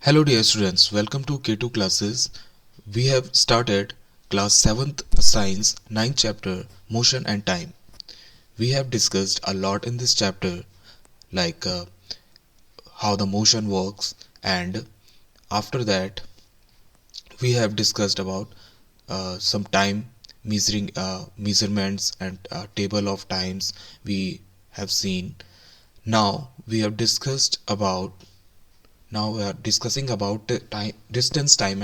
Hello dear students, welcome to K2 classes. We have started class 7th science 9th chapter motion and time. We have discussed a lot in this chapter like how the motion works, and after that we have discussed about some time measurements and table of times we have seen. Now we have discussed about Now we are discussing about the time, distance time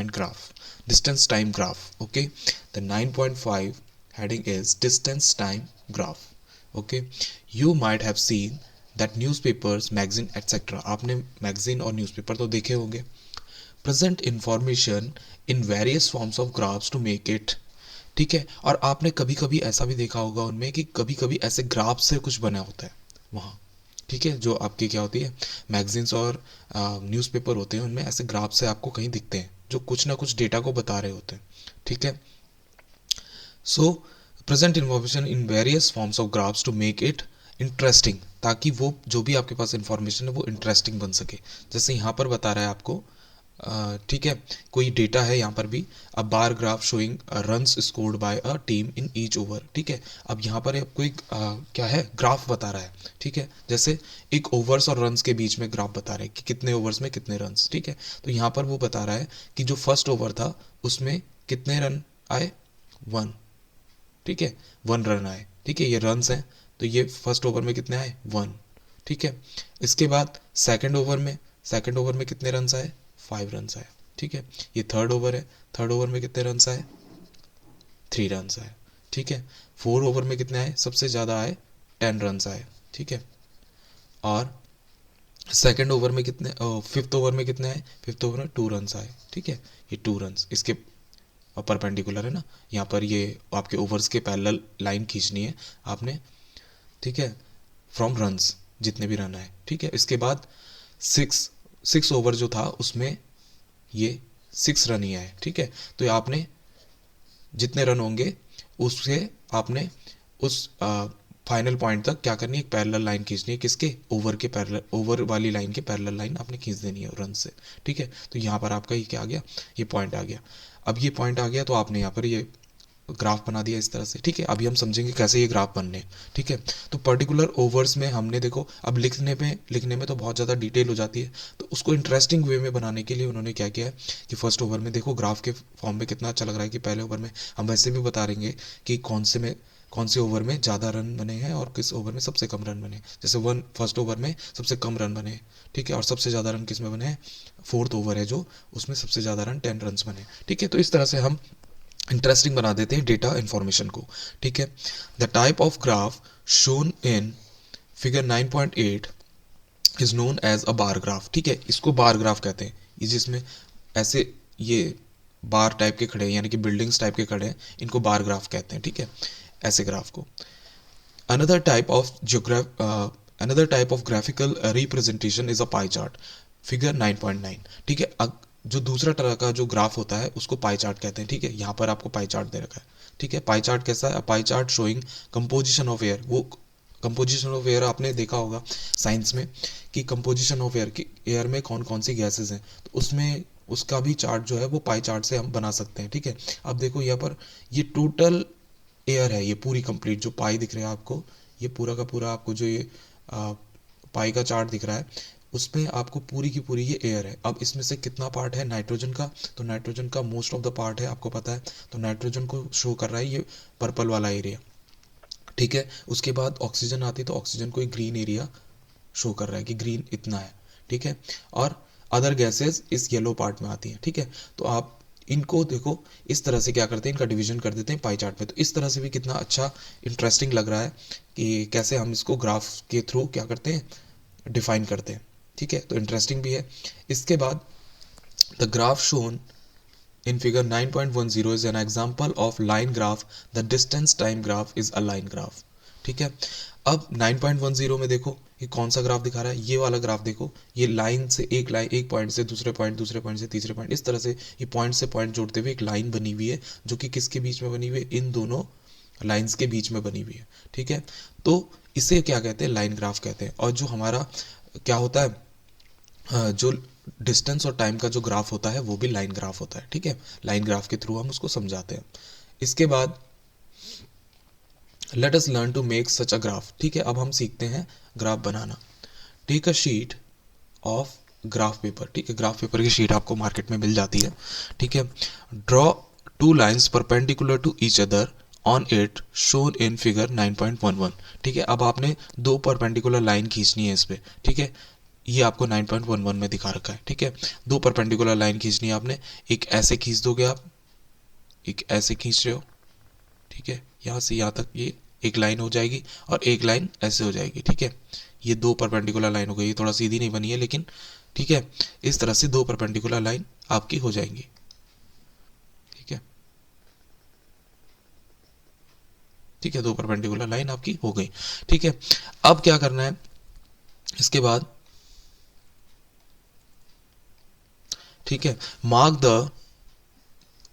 graph. Okay, the 9.5 heading is distance time graph. Okay, you might have seen that newspapers, magazine etc. आपने magazine और newspaper तो देखे होंगे. Present information in various forms of graphs to make it. ठीक है, और आपने कभी कभी ऐसा भी देखा होगा उनमें कि कभी कभी ऐसे ग्राफ से कुछ बना होता है वहाँ. ठीक है, जो आपकी क्या होती है मैगजीन्स और न्यूज़पेपर होते हैं उनमें ऐसे ग्राफ से आपको कहीं दिखते हैं जो कुछ ना कुछ डेटा को बता रहे होते हैं. ठीक है, so present information in various forms of graphs to make it interesting, ताकि वो जो भी आपके पास इंफॉर्मेशन है वो इंटरेस्टिंग बन सके. जैसे यहाँ पर बता रहा है आपको, ठीक है, कोई डेटा है यहाँ पर भी, a bar graph showing runs scored by a team in each over. ठीक है, अब यहाँ पर आपको एक क्या है ग्राफ बता रहा है. ठीक है, जैसे एक ओवर्स और रन्स के बीच में ग्राफ बता रहा है कि कितने ओवर्स में कितने रन्स. ठीक है, तो यहाँ पर वो बता रहा है कि जो फर्स्ट ओवर था उसमें कितने रन आए, 1. ठीक है, 1 रन आए. ठीक है, ये रन्स हैं, तो ये फर्स्ट ओवर में कितने आए, 1. ठीक है, इसके बाद सेकंड ओवर में कितने रन्स आए, 5 रन्स आए. ठीक है, ये थर्ड ओवर है, थर्ड ओवर में कितने रन्स आए, 3 रन्स आए. ठीक है, 4 ओवर में कितने आए, सबसे ज़्यादा आए, 10 रन्स आए. ठीक है, और सेकंड ओवर में कितने, फिफ्थ ओवर में कितने आए, फिफ्थ ओवर में 2 रन्स आए. ठीक है, ये 2 रन्स इसके परपेंडिकुलर है ना, यहाँ पर ये आपके ओवर्स के पैरेलल लाइन खींचनी है आपने. ठीक है, फ्रॉम रन्स जितने भी रन आए. ठीक है, इसके बाद सिक्स ओवर जो था उसमें ये 6 रन ही आए. ठीक है, तो आपने जितने रन होंगे उससे आपने उस फाइनल पॉइंट तक क्या करनी है, एक पैरेलल लाइन खींचनी है. किसके, ओवर के पैरेलल, ओवर वाली लाइन के पैरेलल लाइन आपने खींच देनी है रन से. ठीक है, तो यहाँ पर आपका ये क्या आ गया, ये पॉइंट आ गया. अब ये पॉइंट आ गया तो आपने यहाँ पर ये ग्राफ बना दिया इस तरह से. ठीक है, अभी हम समझेंगे कैसे ये ग्राफ बनने. ठीक है, तो पर्टिकुलर ओवर्स में हमने देखो, अब लिखने में तो बहुत ज़्यादा डिटेल हो जाती है, तो उसको इंटरेस्टिंग वे में बनाने के लिए उन्होंने क्या किया है कि फर्स्ट ओवर में देखो ग्राफ के फॉर्म में कितना अच्छा लग रहा है कि पहले ओवर में हम वैसे भी बता देंगे कि कौन से ओवर में ज़्यादा रन बने हैं और किस ओवर में सबसे कम रन बने. जैसे फर्स्ट ओवर में सबसे कम रन बने. ठीक है, और सबसे ज़्यादा रन किस में बने हैं, फोर्थ ओवर है जो, उसमें सबसे ज़्यादा रन 10 रन बने. ठीक है, तो इस तरह से हम इंटरेस्टिंग बना देते हैं डेटा इन्फॉर्मेशन को. ठीक है, the type of graph shown in figure 9.8 is known as a bar graph. ठीक है, इसको बार ग्राफ कहते हैं. ये जिसमें ऐसे ये बार टाइप के खड़े हैं, यानी कि बिल्डिंग्स टाइप के खड़े हैं, इनको बार ग्राफ कहते हैं. ठीक है, ऐसे ग्राफ को. Another type of another type of graphical representation is a pie chart, figure 9.9. ठीक है, जो दूसरा तरह का जो ग्राफ होता है उसको पाई चार्ट कहते हैं. ठीक है, यहाँ पर आपको पाई चार्ट दे रखा है. ठीक है, पाई चार्ट कैसा है, pie chart showing composition of air. वो कंपोजिशन ऑफ एयर आपने देखा होगा साइंस में कि कंपोजिशन ऑफ एयर की एयर में कौन कौन सी गैसेज हैं, तो उसमें उसका भी चार्ट जो है वो पाई चार्ट से हम बना सकते हैं. ठीक है, अब देखो यहाँ पर ये टोटल एयर है, ये पूरी कंप्लीट जो पाई दिख रहा है आपको, ये पूरा का पूरा आपको जो ये पाई का चार्ट दिख रहा है, उसमें आपको पूरी की पूरी ये एयर है. अब इसमें से कितना पार्ट है नाइट्रोजन का, तो नाइट्रोजन का मोस्ट ऑफ द पार्ट है, आपको पता है. तो नाइट्रोजन को शो कर रहा है ये पर्पल वाला एरिया. ठीक है, उसके बाद ऑक्सीजन आती है तो ऑक्सीजन को एक ग्रीन एरिया शो कर रहा है कि ग्रीन इतना है. ठीक है, और अदर गैसेस इस येलो पार्ट में आती हैं. ठीक है, तो आप इनको देखो इस तरह से क्या करते हैं, इनका डिवीजन कर देते हैं पाई चार्ट में. तो इस तरह से भी कितना अच्छा इंटरेस्टिंग लग रहा है कि कैसे हम इसको ग्राफ के थ्रू क्या करते हैं, डिफाइन करते हैं. ठीक है, तो इंटरेस्टिंग भी है. इसके बाद the graph shown in figure 9.10 is an example of line graph. The distance time graph is a line graph. ठीक है, अब 9.10 में देखो ये कौन सा ग्राफ दिखा रहा है, ये वाला ग्राफ देखो. ये लाइन एक पॉइंट से दूसरे पॉइंट, दूसरे पॉइंट से तीसरे पॉइंट, इस तरह से ये पॉइंट से पॉइंट जोड़ते हुए एक लाइन बनी हुई है जो कि किसके बीच में बनी हुई है, इन दोनों लाइंस के बीच में बनी हुई है. ठीक है, तो इसे क्या कहते हैं, लाइन ग्राफ कहते हैं. और जो हमारा क्या होता है, जो डिस्टेंस और टाइम का जो ग्राफ होता है वो भी लाइन ग्राफ होता है, ठीक है। लाइन ग्राफ के थ्रू हम उसको समझाते हैं। इसके बाद let us learn to make such a graph, ठीक है। अब हम सीखते हैं ग्राफ बनाना। Take a sheet of graph paper, ठीक है। ग्राफ पेपर की शीट आपको मार्केट में मिल जाती है, ठीक है। Draw two lines perpendicular to each other on it shown in figure 9.11, ठीक है। अब आपने दो परपेंडिकुलर लाइन खींचनी है इस पे, ठीक है। ये आपको 9.11 में दिखा रखा है, ठीक है। दो परपेंडिकुलर लाइन खींचनी है आपने, एक ऐसे खींच दोगे आप, एक ऐसे खींच रहे हो, ठीक है। यहाँ से यहाँ तक ये एक लाइन हो जाएगी और एक लाइन ऐसे हो जाएगी, ठीक है। ये दो परपेंडिकुलर लाइन हो गई, ये थोड़ा सीधी नहीं बनी है लेकिन ठीक है। इस तरह से दो परपेंडिकुलर लाइन आपकी हो जाएंगी, ठीक है। ठीक है, दो परपेंडिकुलर लाइन आपकी हो गई, ठीक है। अब क्या करना है इसके बाद, ठीक है। Mark the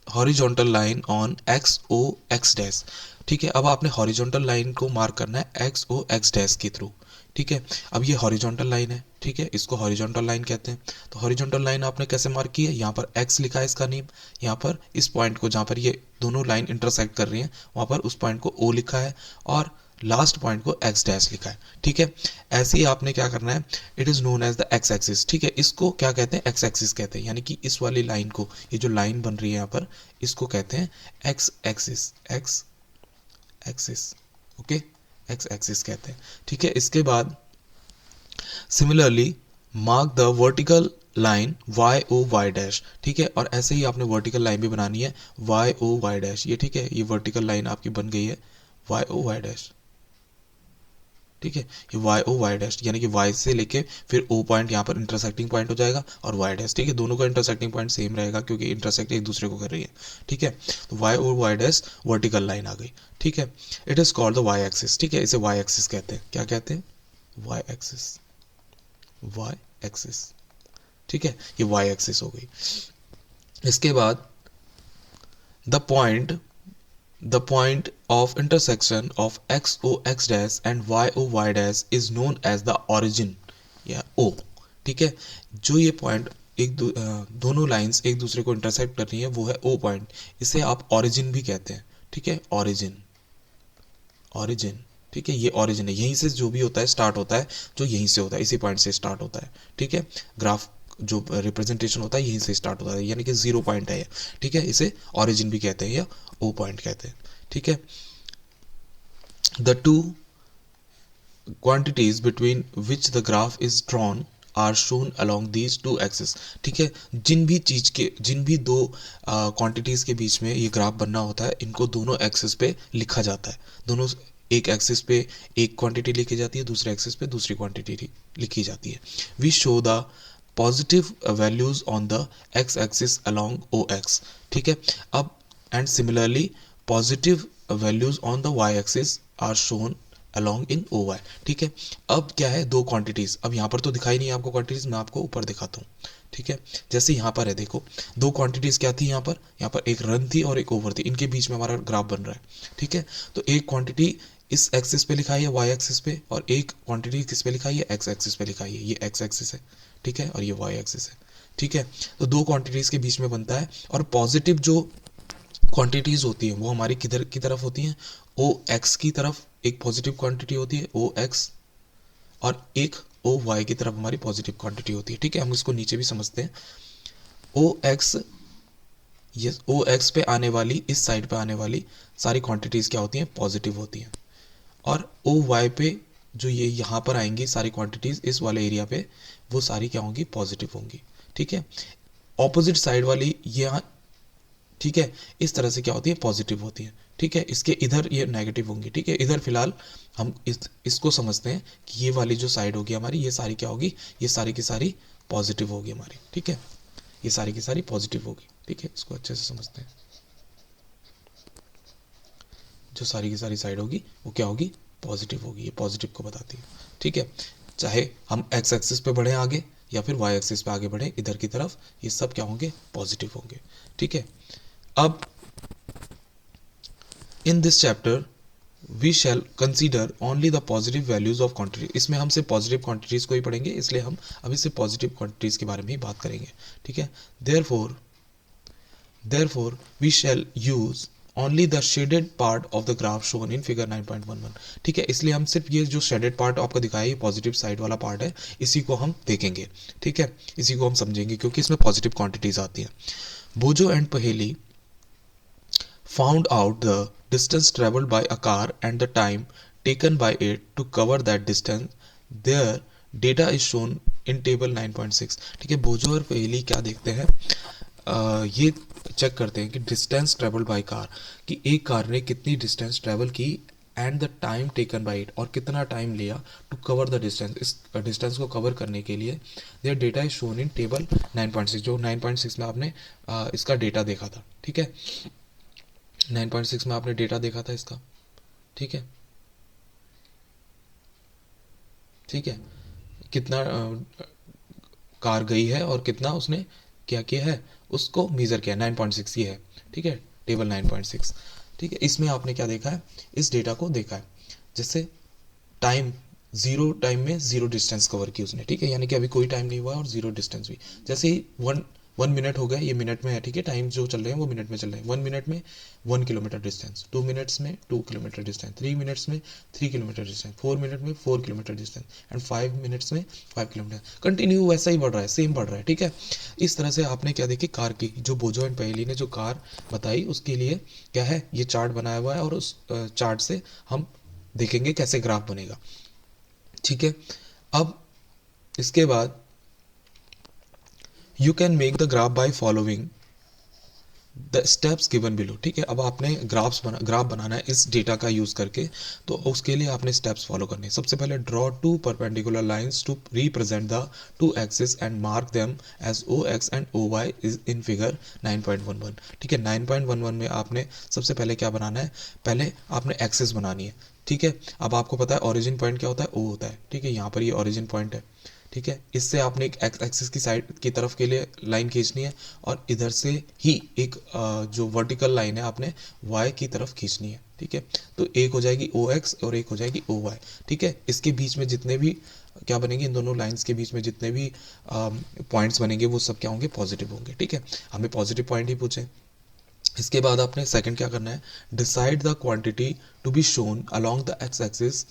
horizontal line on X O X dash, ठीक है। अब आपने हॉरिजॉन्टल लाइन को मार्क करना है एक्स ओ एक्स डैश के थ्रू, ठीक है। अब ये हॉरिजॉन्टल लाइन है, ठीक है, इसको हॉरिजॉन्टल लाइन कहते हैं। तो हॉरिजॉन्टल लाइन आपने कैसे मार्क की है, यहाँ पर एक्स लिखा है इसका नेम, यहाँ पर इस पॉइंट को जहाँ पर ये दोनों लाइन इंटरसेक्ट कर रही हैं वहाँ पर उस पॉइंट को ओ लिखा है और लास्ट पॉइंट को एक्स डैश लिखा है, ठीक है। ऐसे ही आपने क्या करना है, it is known as the x axis, ठीक है। इसको क्या कहते हैं, एक्स एक्सिस कहते हैं, यानी कि इस वाली लाइन को, ये जो लाइन बन रही है यहाँ पर, इसको कहते हैं X axis, X axis, okay, X axis कहते हैं, ठीक है। इसके बाद similarly mark the vertical line Y O Y dash, ठीक है। और ऐसे ही आपने वर्टिकल लाइन भी बनानी है वाई ओ वाई डैश, ये ठीक है, ये वर्टिकल लाइन आपकी बन गई है वाई ओ वाई डैश, ठीक है। ये वाई ओ वाई डैश यानी कि वाई से लेके फिर ओ पॉइंट यहाँ पर इंटरसेक्टिंग पॉइंट हो जाएगा और वाई डैश, ठीक है। दोनों का इंटरसेक्टिंग पॉइंट सेम रहेगा क्योंकि इंटरसेक्ट एक दूसरे को कर रही है, ठीक है। तो Y O Y dash vertical line आ गई, ठीक है। It is called the Y axis, ठीक है। इसे वाई एक्सिस कहते हैं, क्या कहते हैं, वाई एक्सिस, वाई एक्सिस, ठीक है। ये वाई एक्सिस हो गई। इसके बाद the point, the point of intersection of x o x dash and y o y dash is known as the origin या o, ठीक है। जो ये पॉइंट दोनों लाइंस एक दूसरे को इंटरसेक्ट कर रही हैं वो है o पॉइंट, इसे आप ओरिजिन भी कहते हैं, ठीक है। ओरिजिन, ओरिजिन, ठीक है। ये ओरिजिन है, यहीं से जो भी होता है स्टार्ट होता है, जो यहीं से होता है इसी पॉइंट से स्टार्ट होता है, ठीक है। ग्राफ जो रिप्रेजेंटेशन होता है यहीं से स्टार्ट होता है, यानी कि जीरो पॉइंट है ये, ठीक है। इसे ओरिजिन भी कहते हैं या ओ पॉइंट कहते हैं, ठीक है। The two quantities between which the graph is drawn are shown along these two axis, ठीक है। जिन भी दो क्वांटिटीज के बीच में ये ग्राफ बनना होता है इनको दोनों एक्सिस पे लिखा जाता है। दोनों एक एक्सिस पे एक क्वांटिटी लिखी जाती है, दूसरे एक्सिस पे दूसरी क्वांटिटी लिखी जाती है। We show the positive values on the x axis along O X, ठीक है। अब and similarly positive values on the Y axis are shown along in O Y, ठीक है। अब क्या है, दो क्वांटिटीज, अब यहाँ पर तो दिखाई नहीं है आपको क्वांटिटीज, मैं आपको ऊपर दिखाता हूँ, ठीक है। जैसे यहाँ पर है, देखो दो क्वांटिटीज क्या थी, यहाँ पर एक रन थी और एक ओवर थी, इनके बीच में हमारा ग्राफ बन रहा है, ठीक है। तो एक क्वांटिटी इस एक्सिस पे लिखाई है वाई एक्सिस पे और एक क्वांटिटी किस पे लिखाई है, एक्स एक्सिस पे लिखाई है। ये एक्स एक्सिस है, ठीक है, और ये वाई एक्सिस है, ठीक है। तो दो क्वांटिटीज के बीच में बनता है और पॉजिटिव जो क्वांटिटीज होती हैं वो हमारी किधर की तरफ होती हैं, ओ एक्स की तरफ एक पॉजिटिव क्वांटिटी होती है ओ एक्स, और एक ओ वाई की तरफ हमारी पॉजिटिव क्वांटिटी होती है, ठीक है। हम इसको नीचे भी समझते हैं, ओ एक्स, ये ओ एक्स पे आने वाली, इस साइड पे आने वाली सारी क्वांटिटीज क्या होती हैं, पॉजिटिव होती हैं, और ओ वाई पे जो ये यहाँ पर आएंगी सारी क्वांटिटीज इस वाले एरिया पे, वो सारी क्या होंगी, पॉजिटिव होंगी, ठीक है। ऑपोजिट साइड वाली यहाँ, ठीक है, इस तरह से क्या होती है, पॉजिटिव होती है, ठीक है। इसके इधर ये नेगेटिव होंगी, ठीक है। इधर फिलहाल हम इसको समझते हैं कि ये वाली जो साइड होगी हमारी, ये सारी क्या होगी, ये सारी की सारी पॉजिटिव होगी हमारी, ठीक है। ये सारी की सारी पॉजिटिव होगी, ठीक है। इसको अच्छे से समझते हैं, जो सारी की सारी साइड होगी वो क्या होगी, पॉजिटिव होगी, ये पॉजिटिव को बताती है, ठीक है। चाहे हम एक्स एक्सिस पे बढ़े आगे या फिर वाई एक्सिस पे आगे बढ़े इधर की तरफ, ये सब क्या होंगे, पॉजिटिव होंगे, ठीक है। अब in this chapter we shall consider only the positive values of quantity, इसमें हम सिर्फ पॉजिटिव क्वांटिटीज़ को ही पढ़ेंगे, इसलिए हम अभी सिर्फ पॉजिटिव क्वांटिटीज़ के बारे में ही बात करेंगे, ठीक है। Therefore we shall use only the shaded part of the graph shown in figure 9.11, ठीक है। इसलिए हम सिर्फ ये जो शेडेड पार्ट आपको दिखाया ये पॉजिटिव साइड वाला पार्ट है, इसी को हम देखेंगे, ठीक है, इसी को हम समझेंगे क्योंकि इसमें पॉजिटिव क्वांटिटीज आती हैं। बोजो एंड पहेली found out the distance traveled by a car and the time taken by it to cover that distance. Their data is shown in table 9.6, ठीक है। बोझो और पहेली क्या देखते हैं, ये चेक करते हैं कि डिस्टेंस ट्रेवल बाय कार, कि एक कार ने कितनी डिस्टेंस ट्रेवल की and the time taken by it, और कितना टाइम लिया टू कवर द डिस्टेंस, इस डिस्टेंस को कवर करने के लिए। There data is shown in table 9.6, जो 9.6 में आपने इसका डेटा देखा था, ठीक है। 9.6 में आपने डेटा देखा था इसका, ठीक है, ठीक है, कितना कार गई है और कितना उसने क्या किया है, उसको मेज़र किया, 9.6 ये है, ठीक है, टेबल 9.6, ठीक है। इसमें आपने क्या देखा है, इस डेटा को देखा है, जैसे टाइम, जीरो टाइम में जीरो डिस्टेंस कवर की उसने, ठीक है, यानी कि अभी कोई टाइम नहीं हुआ और जीरो डिस्टेंस भी। जैसे ही वन मिनट हो गया, ये मिनट में है, ठीक है, टाइम जो चल रहे हैं वो मिनट में चल रहे हैं। 1 मिनट में 1 किलोमीटर डिस्टेंस, 2 मिनट्स में 2 किलोमीटर डिस्टेंस, 3 मिनट्स में 3 किलोमीटर डिस्टेंस, 4 मिनट में 4 किलोमीटर डिस्टेंस एंड 5 मिनट्स में 5 किलोमीटर, कंटिन्यू वैसा ही बढ़ रहा है, सेम बढ़ रहा है, ठीक है। इस तरह से आपने क्या देखी, कार की जो बोजो एंड पहेली ने जो कार बताई उसके लिए क्या है, ये चार्ट बनाया हुआ है और उस चार्ट से हम देखेंगे कैसे ग्राफ बनेगा, ठीक है। अब इसके बाद you can make the graph by following the steps given below, ठीक है। अब आपने ग्राफ बनाना है इस डेटा का यूज करके, तो उसके लिए आपने स्टेप्स फॉलो करने हैं। सबसे पहले draw two perpendicular lines to represent the two axis and mark them as O X and O Y is in figure 9.11, ठीक है। 9.11 में आपने सबसे पहले क्या बनाना है, पहले आपने एक्सिस बनानी है, ठीक है। अब आपको पता है ओरिजिन पॉइंट क्या होता है, ओ होता है, ठीक है, यहाँ पर ये ओरिजिन पॉइंट है, ठीक है। इससे आपने एक एक्स एक्सिस की साइड की तरफ के लिए लाइन खींचनी है और इधर से ही एक जो वर्टिकल लाइन है आपने वाई की तरफ खींचनी है, ठीक है। तो एक हो जाएगी ओ एक्स और एक हो जाएगी ओ वाई, ठीक है। इसके बीच में जितने भी क्या बनेंगे, इन दोनों लाइंस के बीच में जितने भी पॉइंट्स बनेंगे वो सब क्या होंगे, पॉजिटिव होंगे, ठीक है। हमें पॉजिटिव पॉइंट ही पूछे। इसके बाद आपने सेकंड क्या करना है, decide the quantity to be shown along the x axis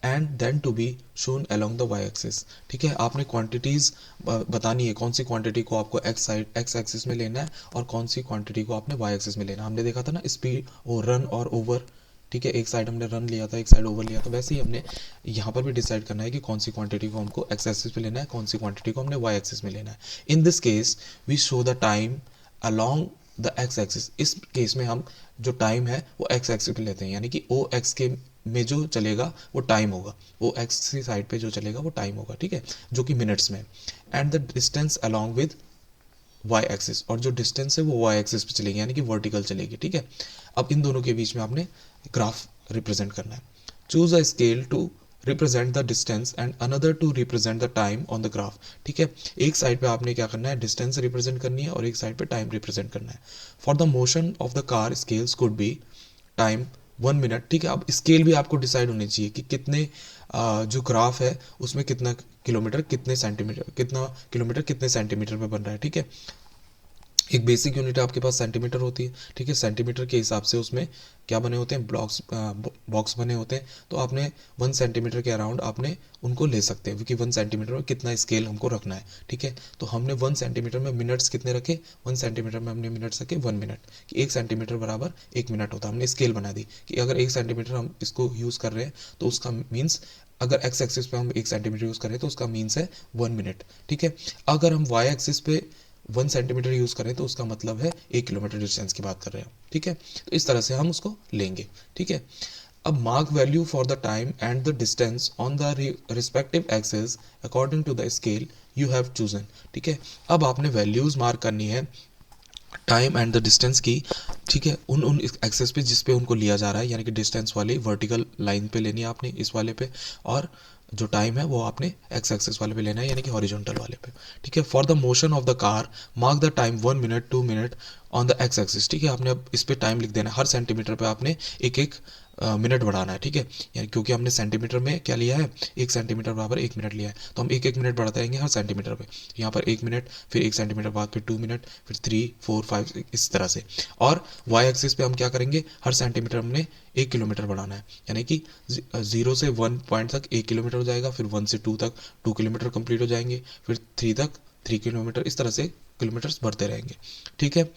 and then to be shown along the Y axis, ठीक है। आपने क्वांटिटीज बतानी है, कौन सी क्वांटिटी को आपको एक्स एक्सिस में लेना है और कौन सी क्वांटिटी को आपने वाई एक्सिस में लेना है। हमने देखा था ना स्पीड और रन और ओवर, ठीक है, एक साइड हमने रन लिया था, एक साइड ओवर लिया था, वैसे ही हमने यहाँ पर भी डिसाइड करना है कि कौन सी क्वांटिटी को हमको एक्स एक्सिस में लेना है, कौन सी क्वांटिटी को हमने वाई एक्सिस में लेना है। In this case we show the time along the x axis, इस केस में हम जो टाइम है वो एक्स एक्सिस पे लेते हैं, यानी कि ओ एक्स के में जो चलेगा वो टाइम होगा, ओ एक्स की साइड पे जो चलेगा वो टाइम होगा, ठीक है, जो कि मिनट्स में। And the distance along with Y axis, और जो डिस्टेंस है वो वाई एक्सिस पे चलेगी, यानी कि वर्टिकल चलेगी, ठीक है। अब इन दोनों के बीच में आपने ग्राफ रिप्रेजेंट करना है। Choose a scale to represent the distance and another to represent the time on the graph, ठीक है। एक साइड पे आपने क्या करना है, डिस्टेंस रिप्रेजेंट करनी है और एक साइड पे टाइम रिप्रेजेंट करना है। For the motion of the car scales could be time 1 minute, ठीक है। अब स्केल भी आपको डिसाइड होनी चाहिए कि कितने जो ग्राफ है उसमें कितना किलोमीटर कितने सेंटीमीटर, कितना किलोमीटर कितने सेंटीमीटर में बन रहा है, ठीक है। एक बेसिक यूनिट आपके पास सेंटीमीटर होती है, ठीक है। सेंटीमीटर के हिसाब से उसमें क्या बने होते हैं, बॉक्स बने होते हैं, तो आपने 1 सेंटीमीटर के अराउंड आपने उनको ले सकते हैं, क्योंकि 1 सेंटीमीटर में कितना स्केल हमको रखना है, ठीक है। तो हमने 1 सेंटीमीटर में मिनट्स कितने रखे, 1 सेंटीमीटर में हमने मिनट्स रखे 1 मिनट, कि 1 सेंटीमीटर बराबर 1 मिनट होता है। हमने स्केल बना दी कि अगर 1 सेंटीमीटर हम इसको यूज़ कर रहे हैं तो उसका मीन्स, अगर एक्स एक्सिस पे हम 1 सेंटीमीटर यूज़ करें तो उसका मीन्स है 1 मिनट, ठीक है। अगर हम वाई एक्सिस पे 1 सेंटीमीटर यूज़ करें तो उसका मतलब है 1 किलोमीटर डिस्टेंस की बात कर रहे हैं, ठीक है। तो इस तरह से हम उसको लेंगे, ठीक है। अब mark value for the time and the distance on the respective axes according to the scale you have chosen, ठीक है। अब आपने वैल्यूज़ मार्क करनी है टाइम एंड द डिस्टेंस की, ठीक है, उन उन एक्सेस पे जिस पे उनको लिया जा रहा है, यानी कि डिस्टेंस वाली वर्टिकल लाइन पे लेनी है आपने, इस वाले पे, और जो टाइम है वो आपने एक्स एक्सेस वाले पे लेना है, यानी कि हॉरिजॉन्टल वाले पे, ठीक है। For the motion of the car mark the time 1 minute 2 minute on the x axis, ठीक है। आपने अब इस पे टाइम लिख देना है, हर सेंटीमीटर पे आपने एक एक मिनट बढ़ाना है, ठीक है, यानी क्योंकि हमने सेंटीमीटर में क्या लिया है, 1 सेंटीमीटर बराबर 1 मिनट लिया है, तो हम 1 1 मिनट बढ़ाते रहेंगे हर सेंटीमीटर पे। यहाँ पर 1 मिनट, फिर 1 सेंटीमीटर बाद फिर 2 मिनट, फिर 3 4 5 इस तरह से। और वाई एक्सिस पे हम क्या करेंगे, हर सेंटीमीटर हमने 1 किलोमीटर बढ़ाना है, यानी कि 0 से 1 पॉइंट तक 1 किलोमीटर हो जाएगा, फिर 1 से 2 तक 2 किलोमीटर कंप्लीट हो जाएंगे, फिर 3 तक 3 किलोमीटर, इस तरह से किलोमीटर्स बढ़ते रहेंगे, ठीक है।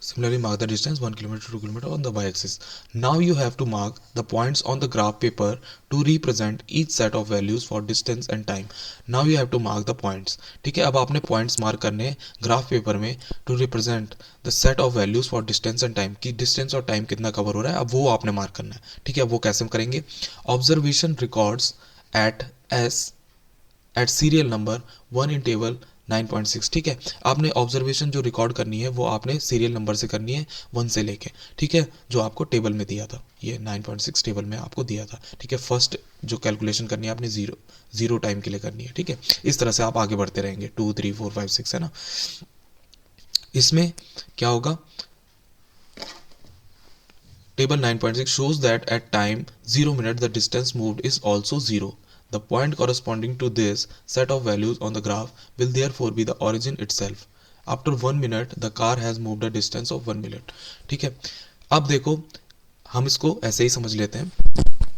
Similarly, mark the distance 1 kilometer, 2 kilometer on the y-axis. Now you have to mark the points on the graph paper to represent each set of values for distance and time. Now you have to mark the points. ठीक है, अब आपने points mark करने graph paper में to represent the set of values for distance and time, कि distance और time कितना cover हो रहा है, अब वो आपने मार्क करना है, ठीक है। वो कैसे हम करेंगे, observation records at s at serial number 1 in table 9.6, ठीक है। आपने ऑब्जर्वेशन जो रिकॉर्ड करनी है वो आपने सीरियल नंबर से करनी है 1 से लेके, ठीक है, जो आपको टेबल में दिया था, ये 9.6 टेबल में आपको दिया था, ठीक है। फर्स्ट जो कैलकुलेशन करनी है आपने जीरो टाइम के लिए करनी है, ठीक है। इस तरह से आप आगे बढ़ते रहेंगे, 2 3 4 5 6, है ना। इसमें क्या होगा, table 9.6 shows that at time 0 minute the distance moved is also 0. The point corresponding to this set of values on the graph will therefore be the origin itself. After 1 minute the car has moved a distance of 1 minute. ठीक है, अब देखो हम इसको ऐसे ही समझ लेते हैं,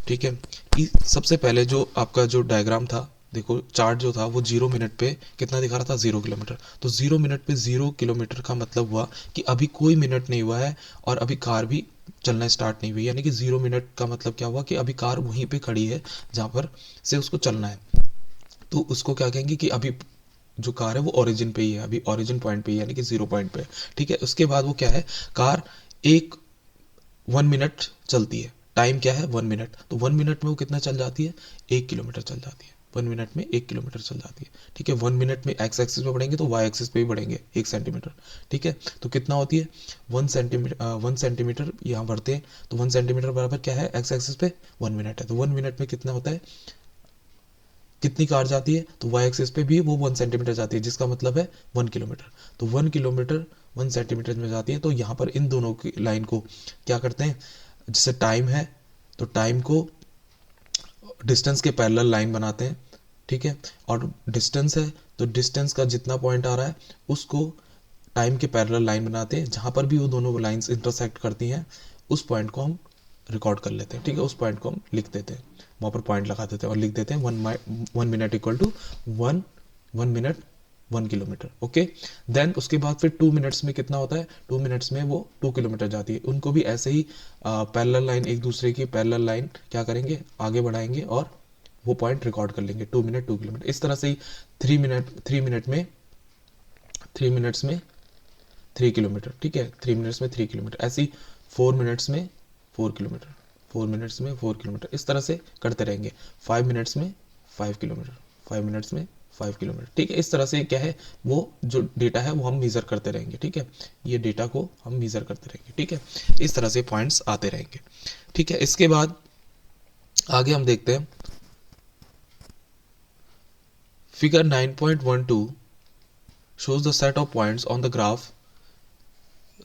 ठीक है। सबसे पहले जो आपका जो डायग्राम था, देखो चार्ट जो था वो 0 मिनट पे कितना दिखा रहा था, 0 किलोमीटर। तो 0 मिनट पे 0 किलोमीटर का मतलब हुआ कि अभी कोई मिनट नहीं हुआ है और अभी कार भी चलना स्टार्ट नहीं हुई, यानी कि 0 मिनट का मतलब क्या हुआ कि अभी कार वहीं पे खड़ी है जहाँ पर से उसको चलना है। तो उसको क्या कहेंगे कि अभी जो कार है वो ओरिजिन पे ही है, अभी ओरिजिन पॉइंट पे ही है, यानी कि 0 पॉइंट पे है, ठीक है। उसके बाद वो क्या है, कार 1 मिनट चलती है, टाइम क्या है 1 मिनट, तो 1 मिनट में वो कितना चल जाती है, 1 किलोमीटर चल जाती है, 1 मिनट में 1 किलोमीटर चल जाती है, ठीक है। 1 मिनट में एक्स एक्सिस पे बढ़ेंगे तो वाई एक्सिस पे भी बढ़ेंगे 1 सेंटीमीटर, ठीक है। तो कितना होती है 1 सेंटीमीटर यहाँ बढ़ते हैं, तो 1 सेंटीमीटर बराबर क्या है, एक्स एक्सिस पे 1 मिनट है, तो 1 मिनट में कितना होता है, कितनी कार जाती है, तो वाई एक्सिस पे भी वो 1 सेंटीमीटर जाती है, जिसका मतलब है 1 किलोमीटर। तो 1 किलोमीटर 1 सेंटीमीटर में जाती है, तो यहाँ पर इन दोनों की लाइन को क्या करते हैं, जैसे टाइम है तो टाइम को डिस्टेंस के पैरेलल लाइन बनाते हैं, ठीक है। और डिस्टेंस है तो डिस्टेंस का जितना पॉइंट आ रहा है उसको टाइम के पैरेलल लाइन बनाते हैं, जहाँ पर भी वो दोनों लाइंस इंटरसेक्ट करती हैं उस पॉइंट को हम रिकॉर्ड कर लेते हैं, ठीक है। उस पॉइंट को हम लिख देते हैं, वहाँ पर पॉइंट लगा देते हैं और लिख देते हैं 1 minute equal to 1 minute 1 kilometre, okay. Then उसके बाद फिर 2 मिनट्स में कितना होता है, 2 मिनट्स में वो 2 किलोमीटर जाती है। उनको भी ऐसे ही पैरेलल लाइन, एक दूसरे की पैरेलल लाइन क्या करेंगे, आगे बढ़ाएंगे और वो पॉइंट रिकॉर्ड कर लेंगे, 2 मिनट 2 किलोमीटर। इस तरह से ही 3 मिनट्स में 3 किलोमीटर, ठीक है, 3 मिनट्स में 3 किलोमीटर, ऐसे ही 4 मिनट्स में 4 किलोमीटर, 4 मिनट्स में 4 किलोमीटर, इस तरह से करते रहेंगे। 5 मिनट्स में 5 किलोमीटर, 5 मिनट्स में 5 किलोमीटर, ठीक है। इस तरह से क्या है, वो जो डेटा है वो हम मीज़र करते रहेंगे, ठीक है। ये डेटा को हम मीज़र करते रहेंगे, ठीक है। इस तरह से पॉइंट्स आते रहेंगे, ठीक है। इसके बाद आगे हम देखते हैं figure 9.12 shows the set of points on the graph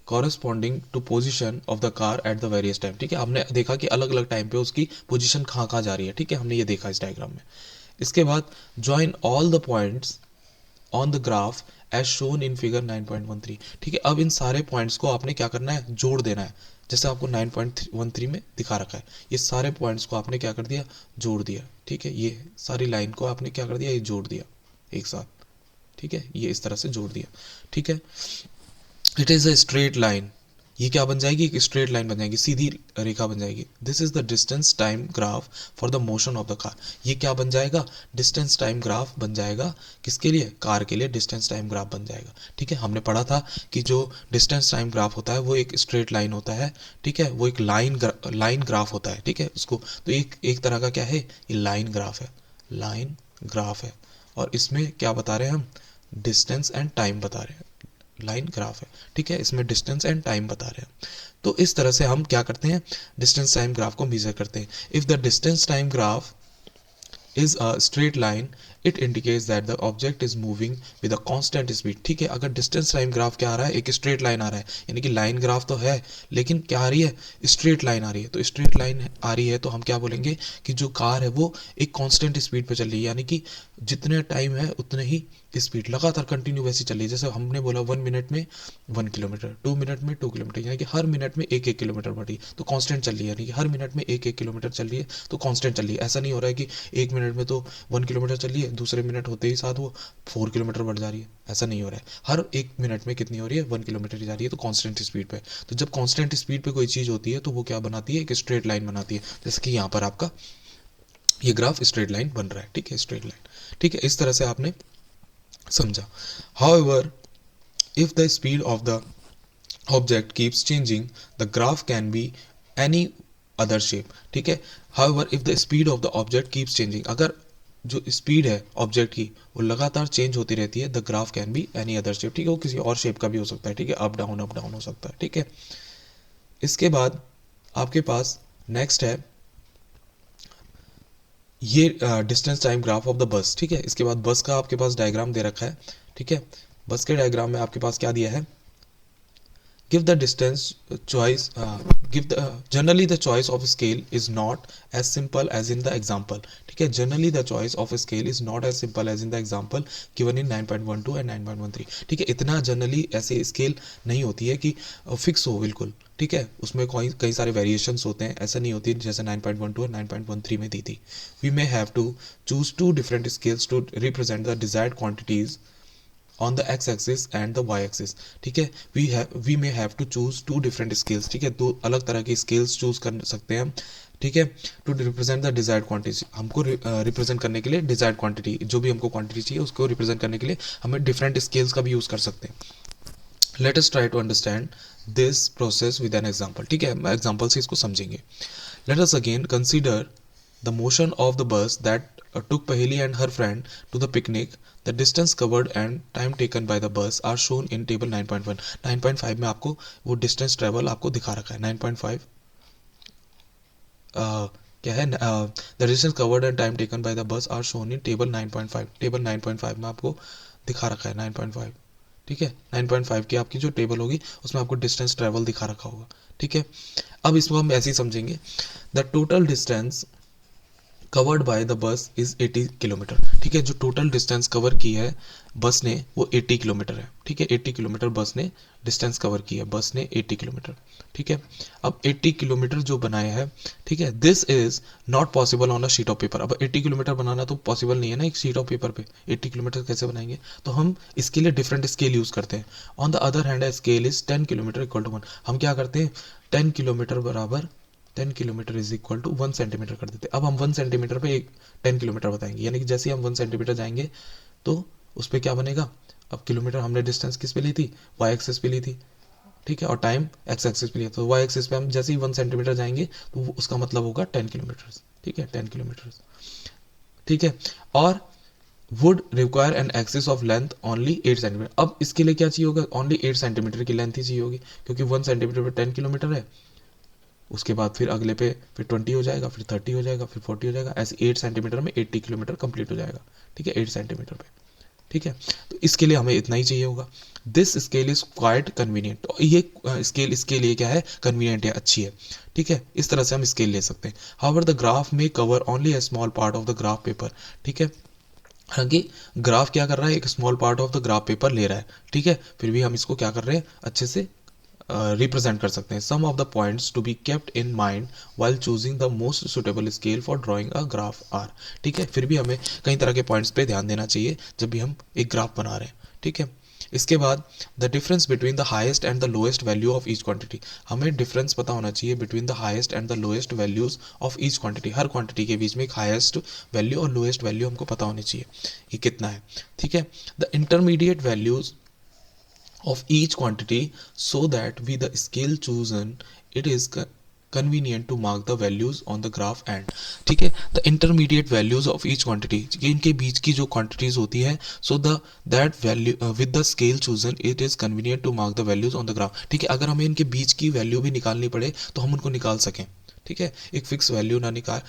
corresponding to position of the car at the various time, ठीक है। हमने देखा कि अलग अलग टाइम पे उसकी पोजीशन कहाँ कहाँ जा रही है, ठीक है, हमने ये देखा इस डायग्राम में। इसके बाद join all the points on the graph as shown in figure 9.13, ठीक है। अब इन सारे पॉइंट्स को आपने क्या करना है, जोड़ देना है, जैसे आपको 9.13 में दिखा रखा है। ये सारे पॉइंट्स को आपने क्या कर दिया, जोड़ दिया, ठीक है। ये सारी लाइन को आपने क्या कर दिया, ये जोड़ दिया एक साथ, ठीक है, ये इस तरह से जोड़ दिया, ठीक है। It is a straight line, ये क्या बन जाएगी, एक स्ट्रेट लाइन बन जाएगी, सीधी रेखा बन जाएगी। This is the distance time graph for the motion of the car, ये क्या बन जाएगा, डिस्टेंस टाइम ग्राफ बन जाएगा, किसके लिए, कार के लिए डिस्टेंस टाइम ग्राफ बन जाएगा, ठीक है। हमने पढ़ा था कि जो डिस्टेंस टाइम ग्राफ होता है वो एक स्ट्रेट लाइन होता है, ठीक है, वो एक लाइन ग्राफ होता है, ठीक है। उसको तो एक तरह का क्या है, ये लाइन ग्राफ है, लाइन ग्राफ है। और इसमें क्या बता रहे हैं हम, डिस्टेंस एंड टाइम बता रहे हैं, लाइन ग्राफ है, ठीक है, इसमें डिस्टेंस एंड टाइम बता रहे हैं। तो इस तरह से हम क्या करते हैं, डिस्टेंस टाइम ग्राफ को मेजर करते हैं। If the distance time graph is a straight line, it indicates that the object is moving with a constant speed. ठीक है, अगर डिस्टेंस टाइम ग्राफ क्या आ रहा है, एक स्ट्रेट लाइन आ रहा है, यानी कि लाइन ग्राफ तो है लेकिन क्या आ रही है, स्ट्रेट लाइन आ रही है। तो स्ट्रेट लाइन आ रही है तो हम क्या बोलेंगे कि जो कार है वो एक कांस्टेंट स्पीड पे चल रही है, यानी कि जितने टाइम है उतने ही स्पीड लगातार कंटिन्यू वैसी चल रही है। जैसे हमने बोला 1 मिनट में 1 किलोमीटर, 2 मिनट में 2 किलोमीटर, यानी कि हर मिनट में 1-1 किलोमीटर बढ़ रही है, तो कांस्टेंट चल रही है, यानी कि हर मिनट में 1-1 किलोमीटर चल रही है तो कांस्टेंट चल रही है। ऐसा नहीं हो रहा है कि 1 मिनट में तो 1 किलोमीटर चल रही है, दूसरे मिनट होते ही साथ वो 4 किलोमीटर बढ़ जा रही है, ऐसा नहीं हो रहा है। हर 1 मिनट में कितनी हो रही है, 1 किलोमीटर ही जा रही है, तो कांस्टेंट स्पीड पे। तो जब कांस्टेंट स्पीड पे कोई चीज़ होती है तो वो क्या बनाती है, एक स्ट्रेट लाइन बनाती है, जैसे कि यहाँ पर आपका ये ग्राफ स्ट्रेट लाइन बन रहा है। ठीक है, स्ट्रेट लाइन। ठीक है, इस तरह से आपने समझा। However if the speed of the object keeps changing the graph can be any other shape. ठीक है, however if the speed of the object keeps changing, अगर जो स्पीड है ऑब्जेक्ट की वो लगातार चेंज होती रहती है, the graph can be any other shape. ठीक है, वो किसी और शेप का भी हो सकता है। ठीक है, अप डाउन हो सकता है। ठीक है, इसके बाद आपके पास नेक्स्ट है ये distance time graph of the बस। ठीक है, इसके बाद बस का आपके पास डायग्राम दे रखा है। ठीक है, बस के डायग्राम में आपके पास क्या दिया है, give the distance choice give the generally the choice of scale is not as simple as in the example. ठीक है, generally the choice of scale is not as simple as in the example given in 9.12 and 9.13. ठीक है, इतना generally ऐसे scale नहीं होती है कि फिक्स हो बिल्कुल। ठीक है, उसमें कई सारे वेरिएशंस होते हैं, ऐसा नहीं होती जैसे 9.12 और 9.13 में दी थी। We may have to choose 2 different scales to represent the desired quantities on the x axis and the y axis. ठीक है, we may have to choose 2 different scales. ठीक है, दो अलग तरह के स्केल्स चूज कर सकते हैं हम। ठीक है, to represent the desired quantity, हमको रिप्रेजेंट करने के लिए डिजायर्ड क्वांटिटी, जो भी हमको क्वांटिटी चाहिए उसको रिप्रेजेंट करने के लिए हमें डिफरेंट स्केल्स का भी यूज कर सकते हैं। Let us try to understand this process with an example. ठीक है, एग्जांपल से इसको समझेंगे। Let us again consider the motion of the bus that took Paheli and her friend to the picnic. The distance covered and time taken by the bus are shown in table 9.1. 9.5 में आपको वो distance travel आपको दिखा रखा है। 9.5 क्या है, the distance covered and time taken by the bus are shown in table 9.5. Table 9.5 में आपको दिखा रखा है 9.5। ठीक है, 9.5 की आपकी जो टेबल होगी उसमें आपको डिस्टेंस ट्रेवल दिखा रखा होगा। ठीक है, अब इसको हम ऐसे ही समझेंगे, the total distance covered by the bus is 80 kilometre. ठीक है, जो टोटल डिस्टेंस कवर की है बस ने वो 80 किलोमीटर है। ठीक है, 80 किलोमीटर बस ने डिस्टेंस कवर की है, बस ने 80 किलोमीटर। ठीक है, अब 80 किलोमीटर जो बनाया है, ठीक है, this is not possible on a sheet of paper. अब 80 किलोमीटर बनाना तो पॉसिबल नहीं है ना एक शीट ऑफ पेपर पे, 80 किलोमीटर कैसे बनाएंगे, तो हम इसके लिए डिफरेंट स्केल यूज करते हैं। On the other hand scale is 10 kilometre equal to 1। हम क्या करते हैं, 10 किलोमीटर बराबर 10 kilometre is equal to 1 centimetre कर देते। अब हम 1 सेंटीमीटर पे एक 10 किलोमीटर बताएंगे, यानी कि जैसे ही हम 1 सेंटीमीटर जाएंगे तो उस पर क्या बनेगा, अब किलोमीटर हमने डिस्टेंस किस पे ली थी, वाई एक्सिस पे ली थी। ठीक है, और टाइम एक्स एक्सिस पे लिया, तो वाई एक्सिस पे हम जैसे ही 1 सेंटीमीटर जाएंगे तो उसका मतलब होगा 10 किलोमीटर। ठीक है, 10 किलोमीटर। ठीक है, और would require an axis of length only 8 centimetre. अब इसके लिए क्या चाहिए होगा, ओनली 8 सेंटीमीटर की लेंथ ही चाहिए होगी, क्योंकि 1 सेंटीमीटर पे 10 किलोमीटर है, उसके बाद फिर अगले पे फिर 20 हो जाएगा, फिर 30 हो जाएगा, फिर 40 हो जाएगा, ऐसे 8 सेंटीमीटर में 80 किलोमीटर कंप्लीट हो जाएगा। ठीक है, 8 सेंटीमीटर पे। ठीक है, तो इसके लिए हमें इतना ही चाहिए होगा। This scale is quite convenient. तो ये स्केल इसके लिए क्या है, कन्वीनियंट है, अच्छी है। ठीक है, इस तरह से हम स्केल ले सकते हैं। हाउएवर द ग्राफ में cover only a small part of the graph paper. ठीक है, हालांकि ग्राफ क्या कर रहा है, एक small part of the graph paper ले रहा है। ठीक है, फिर भी हम इसको क्या कर रहे हैं, अच्छे से रिप्रेजेंट कर सकते हैं। Some of the points to be kept in mind while choosing the most suitable scale for drawing a graph are. ठीक है, फिर भी हमें कई तरह के पॉइंट्स पे ध्यान देना चाहिए जब भी हम एक ग्राफ बना रहे हैं। ठीक है, इसके बाद the difference between the highest and the lowest value of each quantity. हमें डिफरेंस पता होना चाहिए between the highest and the lowest values of each quantity. Her quantity के बीच में एक हाईएस्ट वैल्यू और लोएस्ट वैल्यू हमको पता होनी चाहिए, ये कितना है। ठीक है, the intermediate values of each quantity so that with the scale chosen it is convenient to mark the values on the graph and। ठीक है, the intermediate values of each quantity, इनके बीच की जो quantities होती है, so the that value with the scale chosen it is convenient to mark the values on the graph। ठीक है, अगर हमें इनके बीच की वैल्यू भी निकालनी पड़े तो हम उनको निकाल सकें। ठीक है, एक फिक्स वैल्यू ना निकाल,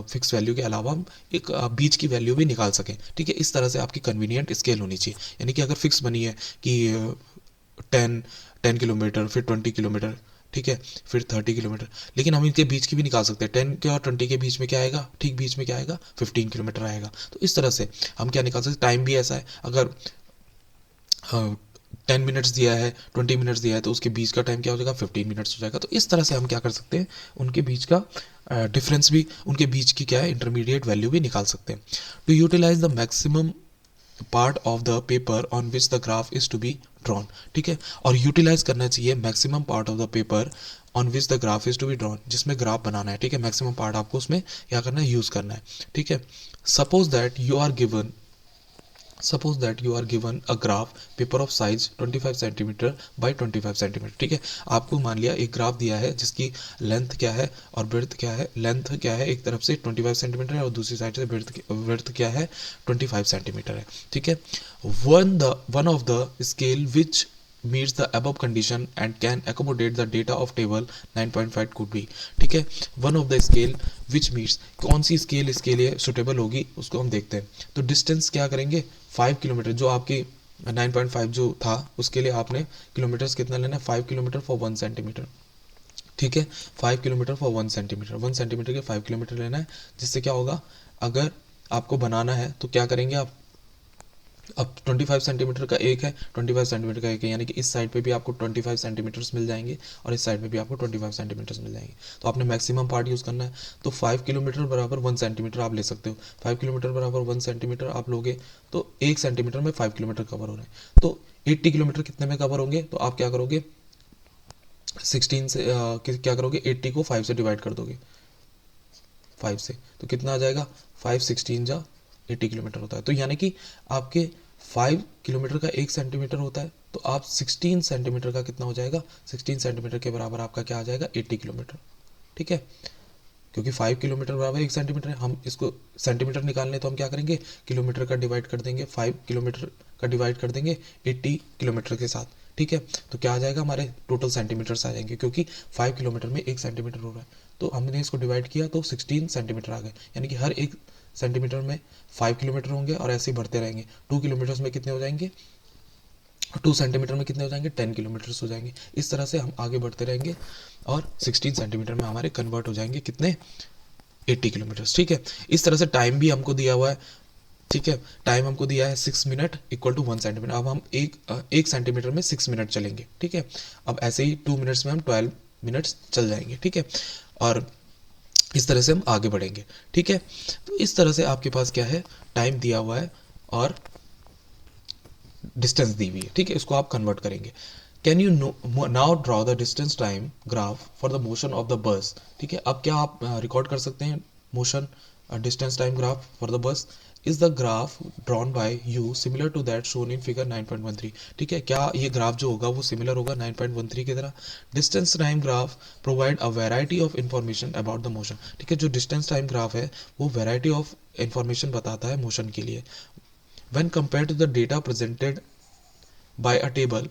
फिक्स वैल्यू के अलावा हम एक बीच की वैल्यू भी निकाल सकें। ठीक है, इस तरह से आपकी कन्वीनियंट स्केल होनी चाहिए। यानी कि अगर फिक्स बनी है कि 10 किलोमीटर, फिर 20 किलोमीटर, ठीक है, फिर 30 किलोमीटर, लेकिन हम इनके बीच की भी निकाल सकते हैं। 10 के और 20 के बीच में क्या आएगा, ठीक बीच में क्या आएगा, 15 किलोमीटर आएगा। तो इस तरह से हम क्या निकाल सकते हैं, टाइम भी ऐसा है, अगर 10 मिनट्स दिया है, 20 मिनट्स दिया है, तो उसके बीच का टाइम क्या हो जाएगा, 15 मिनट्स हो जाएगा। तो इस तरह से हम क्या कर सकते हैं, उनके बीच का डिफरेंस भी, उनके बीच की क्या है, इंटरमीडिएट वैल्यू भी निकाल सकते हैं। To utilise the maximum part of the paper on which the graph is to be drawn. ठीक है, और यूटिलाइज करना चाहिए maximum part of the paper on which the graph is to be drawn, जिसमें ग्राफ बनाना है। ठीक है, मैक्सिमम पार्ट आपको उसमें क्या करना है, यूज करना है। ठीक है, suppose that you are given suppose that you are given a graph paper of size 25 centimetre by 25 centimetre. ठीक है, आपको मान लिया एक ग्राफ दिया है जिसकी लेंथ क्या है और ब्रेड्थ क्या है। लेंथ क्या है, एक तरफ से 25 सेंटीमीटर है और दूसरी साइड से ब्रेड्थ क्या है, 25 सेंटीमीटर है। ठीक है, one of the scale which meets the above condition and can accommodate the data of table 9.5 could be। ठीक है, one of the scale which meets, कौन सी स्केल इसके लिए सुटेबल होगी उसको हम देखते हैं। तो डिस्टेंस क्या करेंगे, 5 किलोमीटर, जो आपकी 9.5 जो था उसके लिए आपने किलोमीटर्स कितना लेना है, 5 किलोमीटर फॉर 1 सेंटीमीटर। ठीक है, 5 किलोमीटर फॉर 1 सेंटीमीटर, 1 सेंटीमीटर के 5 किलोमीटर लेना है। जिससे क्या होगा, अगर आपको बनाना है तो क्या करेंगे आप, अब 25 सेंटीमीटर का एक है, 25 सेंटीमीटर का एक है, यानी कि इस साइड पे भी आपको 25 सेंटीमीटर्स मिल जाएंगे और इस साइड पे भी आपको 25 सेंटीमीटर्स मिल जाएंगे। तो आपने मैक्सिमम पार्ट यूज़ करना है। तो 5 किलोमीटर बराबर 1 सेंटीमीटर आप ले सकते हो। 5 किलोमीटर बराबर 1 सेंटीमीटर आप लोगे तो 1 सेंटीमीटर में 5 किलोमीटर कवर हो रहे हैं। तो 80 किलोमीटर कितने में कवर होंगे, तो आप क्या करोगे, 16 से क्या करोगे, 80 को 5 से डिवाइड कर दोगे, 5 से, तो कितना आ जाएगा, 5 16 जा 80 किलोमीटर होता है। तो यानी कि आपके 5 किलोमीटर का 1 सेंटीमीटर होता है, तो आप 16 सेंटीमीटर का कितना हो जाएगा, 16 सेंटीमीटर के बराबर आपका क्या आ जाएगा, 80 किलोमीटर। ठीक है, क्योंकि 5 किलोमीटर बराबर 1 सेंटीमीटर है, हम इसको सेंटीमीटर निकालने तो हम क्या करेंगे, किलोमीटर का डिवाइड कर देंगे, 5 किलोमीटर का डिवाइड कर देंगे 80 किलोमीटर के साथ। ठीक है, तो क्या आ जाएगा, हमारे टोटल सेंटीमीटर्स आ जाएंगे, क्योंकि 5 किलोमीटर में 1 सेंटीमीटर हो रहा है। तो हमने इसको डिवाइड किया तो 16 सेंटीमीटर आ गए, यानी कि हर एक सेंटीमीटर में 5 किलोमीटर होंगे और ऐसे ही बढ़ते रहेंगे। 2 किलोमीटर्स में कितने हो जाएंगे, 2 सेंटीमीटर में कितने हो जाएंगे, 10 किलोमीटर्स हो जाएंगे। इस तरह से हम आगे बढ़ते रहेंगे और 16 सेंटीमीटर में हमारे कन्वर्ट हो जाएंगे कितने, 80 किलोमीटर्स। ठीक है, इस तरह से टाइम भी हमको दिया हुआ है। ठीक है, टाइम हमको दिया है 6 मिनट इक्वल टू 1 सेंटीमीटर। अब हम एक सेंटीमीटर में 6 मिनट चलेंगे। ठीक है, अब ऐसे ही 2 मिनट्स में हम 12 मिनट्स चल जाएंगे। ठीक है, और इस तरह से हम आगे बढ़ेंगे। ठीक है, तो इस तरह से आपके पास क्या है, टाइम दिया हुआ है और डिस्टेंस दी हुई है। ठीक है, इसको आप कन्वर्ट करेंगे। Can you now draw the distance time graph for the motion of the बस। ठीक है, अब क्या आप रिकॉर्ड कर सकते हैं motion distance time graph for the bus. Is the graph drawn by you similar to that shown in figure 9.13। ठीक है, क्या ये ग्राफ जो होगा वो सिमिलर होगा 9.13 की तरह। Distance time graph provide a variety of information about the motion. ठीक है, जो डिस्टेंस टाइम ग्राफ है वो वैरायटी ऑफ इंफॉर्मेशन बताता है मोशन के लिए। when compared to the data presented by a table,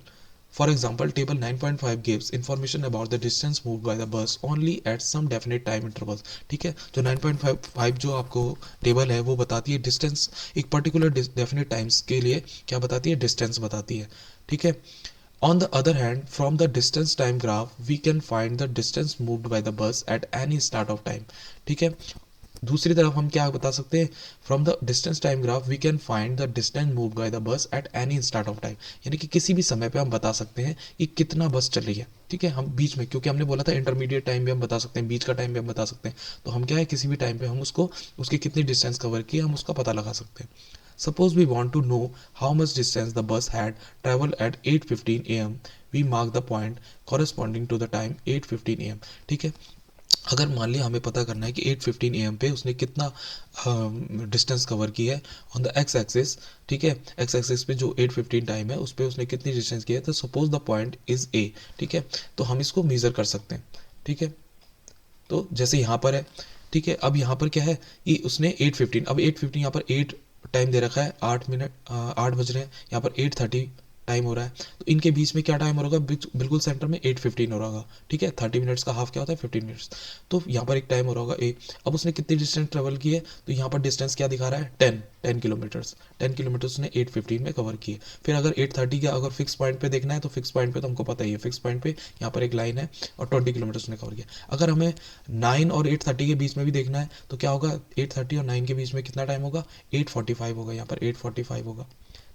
for example table 9.5 gives information about the distance moved by the bus only at some definite time intervals। ठीक है, जो 9.5 जो आपको table है वो बताती है डिस्टेंस, एक पर्टिकुलर डेफिनेट टाइम्स के लिए क्या बताती है, डिस्टेंस बताती है। ठीक है, on the other hand from the distance time graph we can find the distance moved by the bus at any start of time। ठीक है, दूसरी तरफ हम क्या बता सकते हैं, from the distance time graph we can find the distance move by the bus at any start of time. यानी कि किसी भी समय पे हम बता सकते हैं कि कितना बस चल रही है। ठीक है, हम बीच में, क्योंकि हमने बोला था इंटरमीडिएट टाइम भी हम बता सकते हैं, बीच का टाइम भी हम बता सकते हैं, तो हम क्या है, किसी भी टाइम पे हम उसको, उसकी कितनी डिस्टेंस कवर की हम उसका पता लगा सकते हैं। Suppose we want to know how much distance the bus had travel at 8:15 AM, we mark the point corresponding to the time 8:15 AM। ठीक है, अगर मान लिया हमें पता करना है कि 8:15 AM पे उसने कितना डिस्टेंस कवर किया है ऑन द एक्स एक्सिस। ठीक है, एक्स एक्सिस पे जो 8:15 टाइम है उस पर उसने कितनी डिस्टेंस किया है, तो suppose the point is a. ठीक है, तो हम इसको मेजर कर सकते हैं। ठीक है, तो जैसे यहाँ पर है, ठीक है, अब यहाँ पर क्या है कि उसने 8:15, अब 8:15 यहाँ पर 8 टाइम दे रखा है, 8 मिनट 8 बज रहे हैं, यहाँ पर 8:30 टाइम हो रहा है, तो इनके बीच में क्या टाइम हो रहा होगा, बिल्कुल सेंटर में 8:15 हो रहा होगा, ठीक है। 30 मिनट्स का हाफ क्या होता है, 15 मिनट्स। तो यहाँ पर एक टाइम हो रहा होगा ए। अब उसने कितनी डिस्टेंस ट्रेवल की है, तो यहाँ पर डिस्टेंस क्या दिखा रहा है, 10 किलोमीटर्स। 10 किलोमीटर्स उसने 8:15 में कवर किए। फिर अगर 8:30 का अगर फिक्स पॉइंट पे देखना है, तो फिक्स पॉइंट पे तो हमको पता ही है, फिक्स पॉइंट पे यहाँ पर एक लाइन है और 20 किलोमीटर्स उसने कवर किया। अगर हमें 9 और 8:30 के बीच में भी देखना है, तो क्या होगा, 8:30 और 9 के बीच में कितना टाइम होगा, 8:45 होगा, यहाँ पर 8:45 होगा,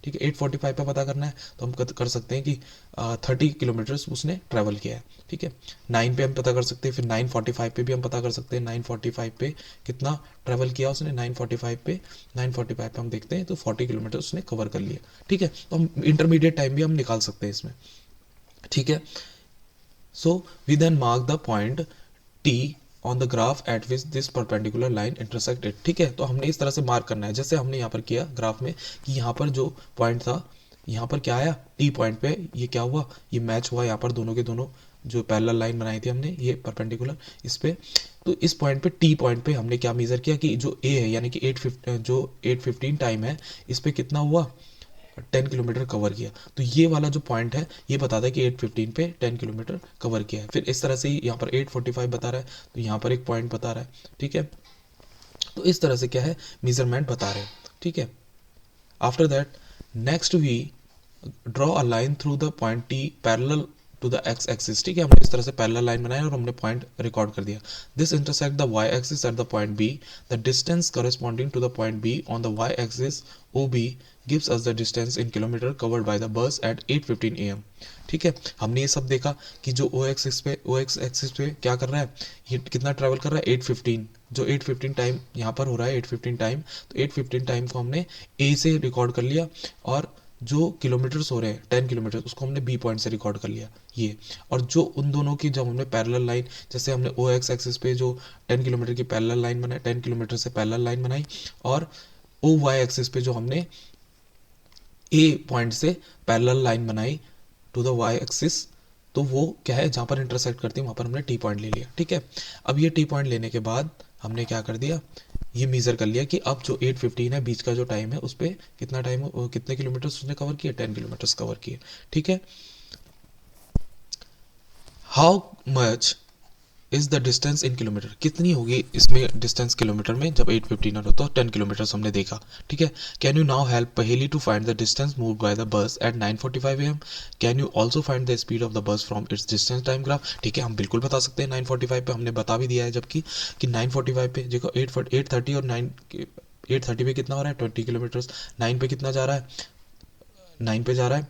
ठीक है। 8:45 पे पता करना है, तो हम कर सकते हैं कि 30 किलोमीटर्स उसने ट्रैवल किया है, ठीक है। 9 पे हम पता कर सकते हैं, फिर 9:45 पे भी हम पता कर सकते हैं, 9:45 पे कितना ट्रैवल किया उसने, 9:45 पे हम देखते हैं तो 40 किलोमीटर उसने कवर कर लिया, ठीक है। तो हम इंटरमीडिएट टाइम भी हम निकाल सकते हैं इसमें, ठीक है। So we then mark the point T on the graph at which this perpendicular line intersected, ठीक है। तो हमने इस तरह से मार्क करना है, जैसे हमने यहाँ पर किया ग्राफ में कि यहाँ पर जो पॉइंट था, यहाँ पर क्या आया, टी पॉइंट पे ये क्या हुआ, ये मैच हुआ, यहाँ पर दोनों के दोनों जो पैरेलल लाइन बनाई थी हमने, ये परपेंडिकुलर इस पे। तो इस पॉइंट पे, टी पॉइंट पे हमने क्या मेजर किया कि जो ए है, यानी कि 8:15 टाइम है, इस पे कितना हुआ, 10 किलोमीटर कवर किया। तो ये वाला जो पॉइंट है, ये बताता है कि 8:15 पे 10 किलोमीटर कवर किया है। फिर इस तरह से ही यहाँ पर 8:45 बता रहा है, तो यहाँ पर एक पॉइंट बता रहा है, ठीक है। तो इस तरह से क्या है, मेजरमेंट बता रहे हैं, ठीक है। After that next we draw a line through the point T parallel to the x axis, ठीक है। हमने इस तरह से पैरेलल लाइन बनाई और हमने पॉइंट रिकॉर्ड कर दिया। This intersect the Y axis at the point B, the distance corresponding to the point B on the Y axis O B gives us the distance in kilometer covered by the bus at 8:15 am, ठीक है। हमने ये सब देखा कि जो ओ x axis पे क्या कर रहा है, ये कितना ट्रैवल कर रहा है, 8:15, जो 8:15 टाइम यहाँ पर हो रहा है, 8:15 टाइम, तो 8:15 टाइम को हमने ए से रिकॉर्ड कर लिया, और जो किलोमीटर्स हो रहे हैं 10 किलोमीटर, उसको हमने बी पॉइंट से रिकॉर्ड कर लिया ये। और जो उन दोनों की जब हमने पैरेलल लाइन, जैसे हमने ओ एक्स एक्सिस पे जो 10 किलोमीटर की पैरेलल लाइन बनाई, 10 किलोमीटर से पैरेलल लाइन बनाई, और ओ वाई एक्सिस पे जो हमने ए पॉइंट से पैरेलल लाइन बनाई टू द वाई एक्सिस, तो वो क्या है, जहाँ पर इंटरसेक्ट करती है वहाँ पर हमने टी पॉइंट ले लिया, ठीक है। अब ये टी पॉइंट लेने के बाद हमने क्या कर दिया, ये मेजर कर लिया कि अब जो 8:15 है, बीच का जो टाइम है, उस पर कितना टाइम, कितने किलोमीटर्स उसने कवर किए, 10 किलोमीटर्स कवर किए, ठीक है। How much is the distance in kilometre, कितनी होगी इसमें डिस्टेंस किलोमीटर में, जब 8:15 हो तो 10 किलोमीटर्स हमने देखा, ठीक है। Can you now help Paheli to find the distance move by the bus at 9:45 am, can you also find the speed of the bus from its distance time graph, ठीक है। हम बिल्कुल बता सकते हैं 9:45 पे, हमने बता भी दिया है, जबकि कि 9:45 पे देखो 8:30 और 8:30 पे कितना हो रहा है, 20 किलोमीटर्स। 9 पे कितना जा रहा है, 9 पे जा रहा है,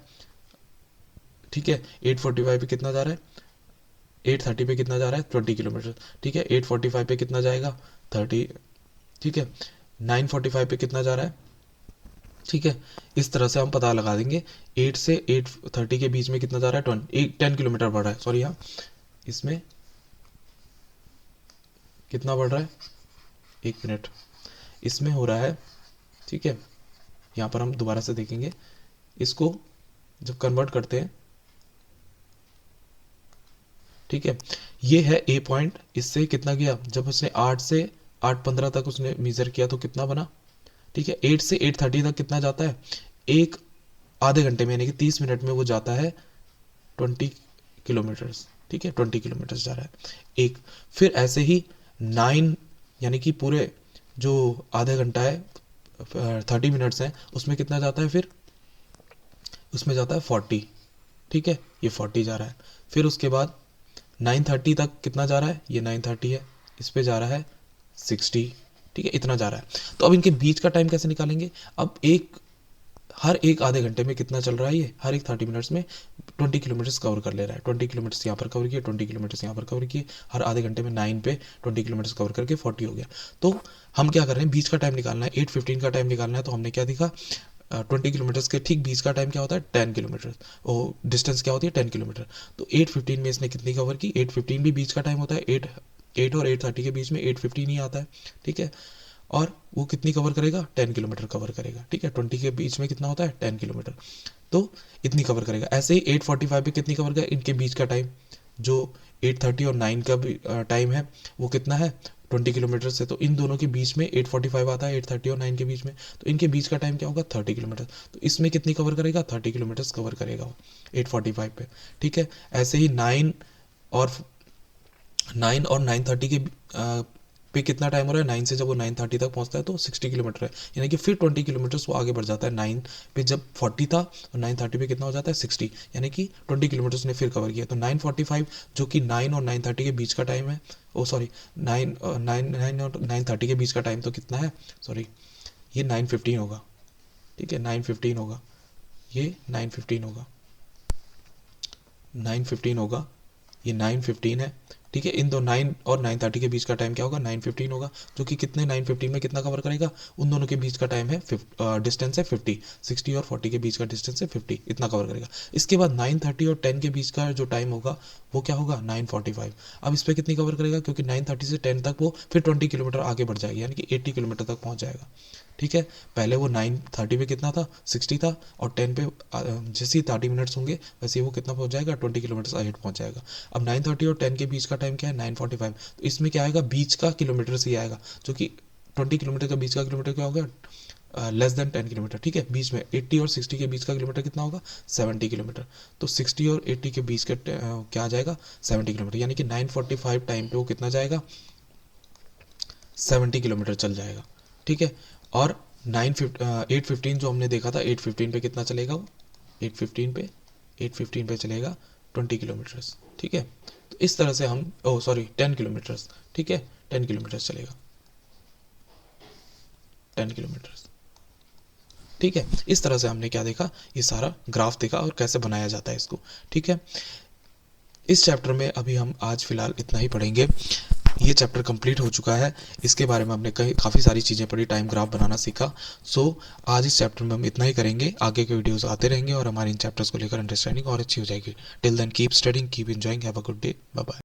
ठीक है। 8:45 पे कितना जा रहा है, 8:30 पे कितना जा रहा है, 20 किलोमीटर, ठीक है। 8:45 पे कितना जाएगा, 30, ठीक है। 9:45 पे कितना जा रहा है, ठीक है। इस तरह से हम पता लगा देंगे 8 से 8:30 के बीच में कितना जा रहा है, 10 किलोमीटर बढ़ रहा है, सॉरी, यहाँ इसमें कितना बढ़ रहा है, 1 मिनट, इसमें हो रहा है, ठीक है। यहाँ पर हम दोबारा से देखेंगे, इसको जब कन्वर्ट करते हैं, ठीक है। ये है ए पॉइंट, इससे कितना गया, जब उसने 8 से 8:15 तक उसने मेजर किया तो कितना बना, ठीक है। 8 से 8:30 तक कितना जाता है, एक आधे घंटे में, यानी कि 30 मिनट में वो जाता है 20 किलोमीटर्स, ठीक है। 20 किलोमीटर्स जा रहा है एक। फिर ऐसे ही 9, यानी कि पूरे जो आधा घंटा है, 30 मिनट्स हैं, उसमें कितना जाता है, फिर उसमें जाता है 40, ठीक है। ये 40 जा रहा है। फिर उसके बाद 9:30 तक कितना जा रहा है, ये 9:30 है, इस पे जा रहा है 60, ठीक है, इतना जा रहा है। तो अब इनके बीच का टाइम कैसे निकालेंगे, अब हर एक आधे घंटे में कितना चल रहा है, ये हर एक 30 मिनट्स में 20 किलोमीटर्स कवर कर ले रहा है। 20 किलोमीटर्स यहाँ पर कवर किए, 20 किलोमीटर्स यहाँ पर कवर किए, हर आधे घंटे में 9 पे 20 किलोमीटर्स कवर करके 40 हो गया। तो हम क्या कर रहे हैं, बीच का टाइम निकालना है, 8:15 का टाइम निकालना है। तो हमने क्या दिखा, 20 किलोमीटर्स के ठीक बीच का टाइम क्या होता है, 10 किलोमीटर, और डिस्टेंस क्या होती है, 10 किलोमीटर। तो 8:15 में इसने कितनी कवर की, 8:15 भी बीच का टाइम होता है, 8 और 8:30 के बीच में 8:15 ही आता है, ठीक है। और वो कितनी कवर करेगा, 10 किलोमीटर कवर करेगा, ठीक है। 20 के बीच में कितना होता है, 10 किलोमीटर, तो इतनी कवर करेगा। ऐसे ही 8:45 पे कितनी कवर करेगा, इनके बीच का टाइम जो 8:30 और 9 का भी टाइम है, वो कितना है, 20 किलोमीटर से, तो इन दोनों के बीच में 8:45 आता है, 8:30 और 9 के बीच में, तो इनके बीच का टाइम क्या होगा 30 किलोमीटर। तो इसमें कितनी कवर करेगा 30 किलोमीटर कवर करेगा वो 8:45 पे। ठीक है, ऐसे ही और 9:30 के पे कितना टाइम हो रहा है 9 से जब वो 9:30 तक पहुंचता है तो 60 किलोमीटर है, यानी कि फिर 20 किलोमीटर वो आगे बढ़ जाता है। 9 पे जब 40 था और 9:30 पे कितना हो जाता है 60, यानी कि 20 किलोमीटर ने फिर कवर किया। तो 9:45 जो कि 9 और 9:30 के बीच का टाइम है, ओ सॉरी 9 और 9:30 के बीच का टाइम तो कितना है, सॉरी ये 9:15 होगा। ठीक है 9:15 होगा, ये 9:15 होगा, 9:15 होगा, ये 9:15 है। ठीक है, इन दो 9 और 9:30 के बीच का टाइम क्या होगा 9:15 होगा, जो कि कितने 9:15 में कितना कवर करेगा, उन दोनों के बीच का टाइम है डिस्टेंस है 50, 60 और 40 के बीच का डिस्टेंस है 50, इतना कवर करेगा। इसके बाद 9:30 और 10 के बीच का जो टाइम होगा वो क्या होगा 9:45। अब इस पर कितनी कवर करेगा, क्योंकि 9:30 से 10 तक वो फिर 20 किलोमीटर आगे बढ़ जाएगी, यानी कि 80 किलोमीटर तक पहुंच जाएगा। ठीक है, पहले वो 9:30 पे कितना था 60 था, और 10 पे जैसे ही 30 मिनट्स होंगे वैसे ही वो कितना पहुंच जाएगा 20 किलोमीटर आगे पहुंच जाएगा। अब 9:30 और 10 के बीच का टाइम क्या है 9:45, तो इसमें क्या आएगा बीच का किलोमीटर से ही आएगा, जो कि 20 किलोमीटर का बीच का किलोमीटर क्या होगा लेस देन 10 किलोमीटर। ठीक है, बीच में 80 और 60 के बीच का किलोमीटर कितना होगा 70 किलोमीटर, तो 60 और 80 के बीच का क्या आ जाएगा 70 किलोमीटर, यानी कि 9:45 टाइम पे वो कितना जाएगा 70 किलोमीटर चल जाएगा। ठीक है, और 8:15 जो हमने देखा था 8:15 पे कितना चलेगा वो 8:15 पे चलेगा 20 किलोमीटर्स। ठीक है, तो इस तरह से हम 10 किलोमीटर्स। ठीक है, 10 किलोमीटर्स चलेगा, 10 किलोमीटर्स। ठीक है, इस तरह से हमने क्या देखा, ये सारा ग्राफ देखा और कैसे बनाया जाता है इसको। ठीक है, इस चैप्टर में अभी हम आज फिलहाल इतना ही पढ़ेंगे। ये चैप्टर कंप्लीट हो चुका है, इसके बारे में हमने काफ़ी सारी चीज़ें पढ़ी, टाइम ग्राफ बनाना सीखा। आज इस चैप्टर में हम इतना ही करेंगे, आगे के वीडियोस आते रहेंगे और हमारे इन चैप्टर्स को लेकर अंडरस्टैंडिंग और अच्छी हो जाएगी। Till then keep studying, keep enjoying, have a good day, bye bye.